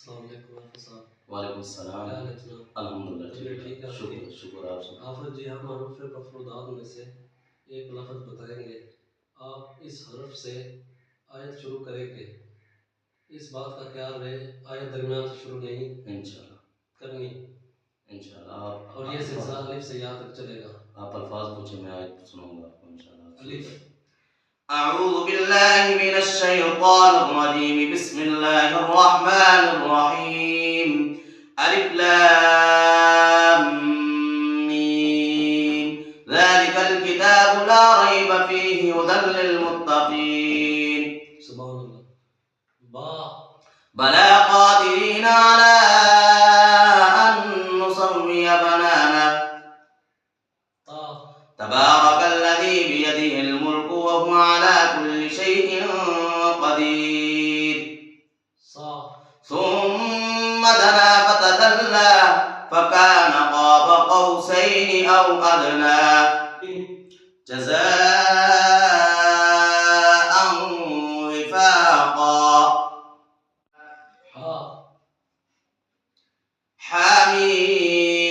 वालेकुम सलाम। अल्हम्दुलिल्लाह ठीक है। शुक्र शुक्र आप सब। हाफिज जी, हम हरूफ मफरूदात में से एक लफ्ज़ बताएंगे। आप इस हरफ से आयत शुरू करेंगे। इस बात का ख्याल रहे आयत दरमियान से शुरू नहीं इंशाल्लाह करनी। इंशाल्लाह और ये सिलसिला अलिफ से यहाँ तक चलेगा। आप अल्फाज पूछे, मैं आयत सुनाऊंगा आपको इंशाल्लाह। अलिफ। अऊज़ु बिल्लाहि मिनश शैतानिर रजीम। बिस्मिल्लाहिर रहमानिर रहीम। अलिफ लाम मीम। ज़ालिकल किताबु ला रैब फीहि हुदल लिल मुत्तक़ीन। सुभान अल्लाह। बा बला क़ादिरीन अला अन नुसव्विय बनाना। ता तबारकल्लज़ी बियदिहिल मुल्कु व हुवा अला कुल्लि शैइन क़दीर। सा सुम्मा दना फ़तदल्ला फ़कान क़ाब क़ौसैनि औ अदना। जज़ाअन विफ़ाक़ा। हा हामीम।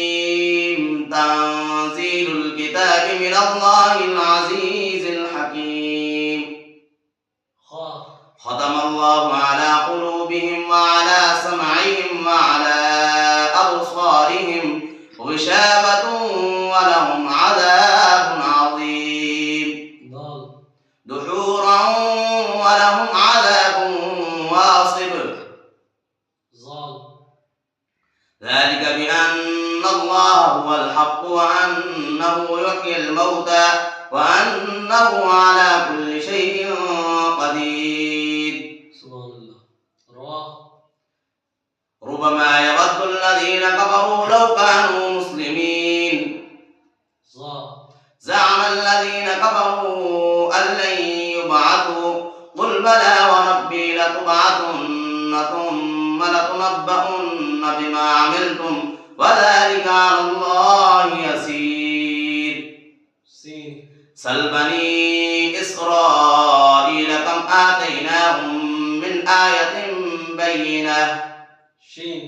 तंज़ीलुल किताबि मिनल्लाहिल अज़ीज़िल हकीम। खा ख़तमल्लाहु अला क़ुलूबिहिम व अला समइहिम व अला अबसारिहिम ग़िशावतुन व लहुम अज़ाबुन अज़ीम। दाल दुहूरन व लहुम अज़ाबुन वासिब। ज़ाल ذلك بأن الله هو الحق وأنه يحيي الموتى وأنه على كل شيء قدير. सुभान अल्लाह। रा ربما يود الذين كفروا لو كانوا مسلمين. ज़ा زعم الذين كفروا أن لن يبعثوا قل بلى وربي لتبعثن ثم لتنبؤن بما عملتم وذلك على الله يسير. सीन سل بني إسرائيل كم آتيناهم من آية بينة शीन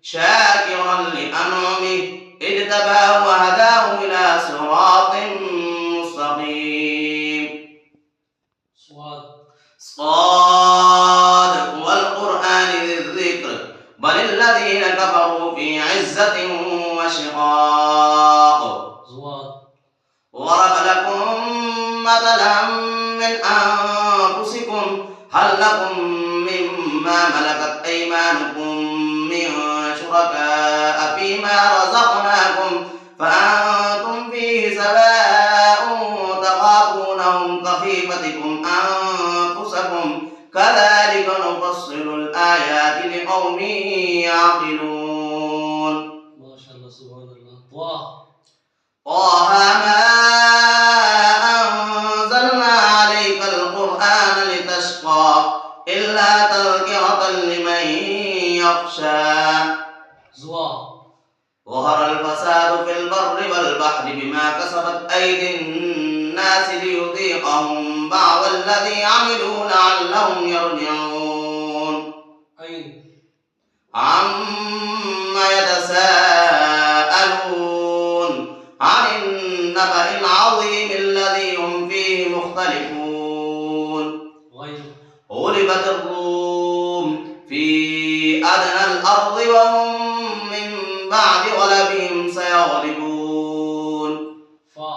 شاكرا لأنعمه اجتباه وهداه إلى صراط مستقيم. स्वाद صاد والقرآن ذي الذكر بل الذين كفروا في عزة وشقاق. ज़वाद ضرب لكم مثلا من أنفسكم هل لكم مما ملكت أيمانكم من شركاء فيما رزقناكم فأنتم فيه سواء تخافونهم كخيفتكم أنفسكم كذلك نفصل الآيات لقوم يعقلون. माशाअल्लाह सुभान अल्लाह। वाह طه ما أنزلنا عليك القرآن لتشقى إلا تذكرة لمن يخشى. ज़वा ظهر الفساد في البر والبحر بما كسبت أيدي الناس ليذيقهم بعض الذي عملوا لعلهم يرجعون. ऐन عما يتساءلون عن النبأ العظيم الذي هم فيه مختلفون. गैर غلبت الروم في أدنى الأرض وهم من بعد غلبهم سيغلبون. फा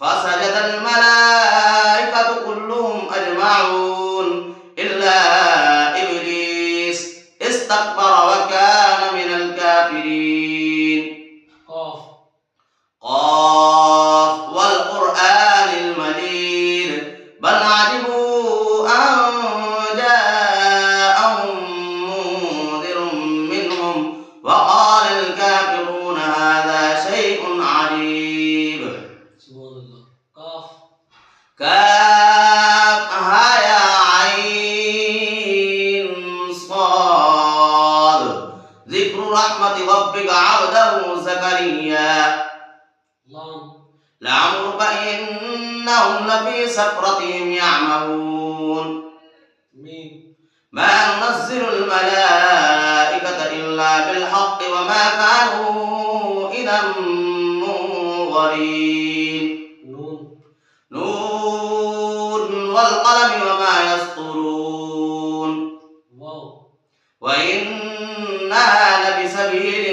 فسجد الملائكة كلهم أجمعون إلا إبليس استكبر وكان من الكافرين. قاف قاف والقرآن المجيد بل عجبوا أن جاءهم منذر منهم وقال الكافرون هذا شيء عجيب. सुभान अल्लाह। काफ كافها يا عين صاد. ذكر رحمة ربك عبده زكريا. लाम لعمرك إنهم لفي سكرتهم يعمهون. मीम ما ننزل الملائكة وما كانوا إذا منظرين नून نون والقلم وما يسطرون वाव وإنها لبسبيل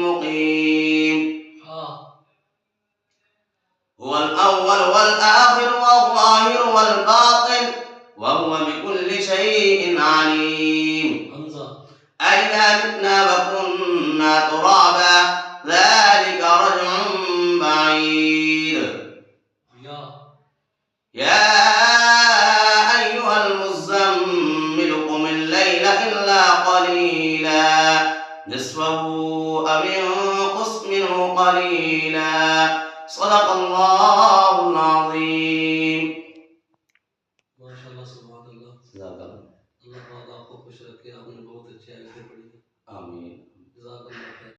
مقيم हा هو الأول والآخر والظاهر والباطن وهو بكل شيء عليم हमजा أئذا متنا وكنا ترابا ذلك رجع بعيد या يا أيها المزمل قم الليل إلا قليلا نصفه أو انقص منه قليلا صدق الله العظيم माशाल्लाह सुभान अल्लाह जज़ाकल्लाह अल्लाह पाक आपको खुश रखे आपने बहुत अच्छी आयतें पढ़ी आमीन।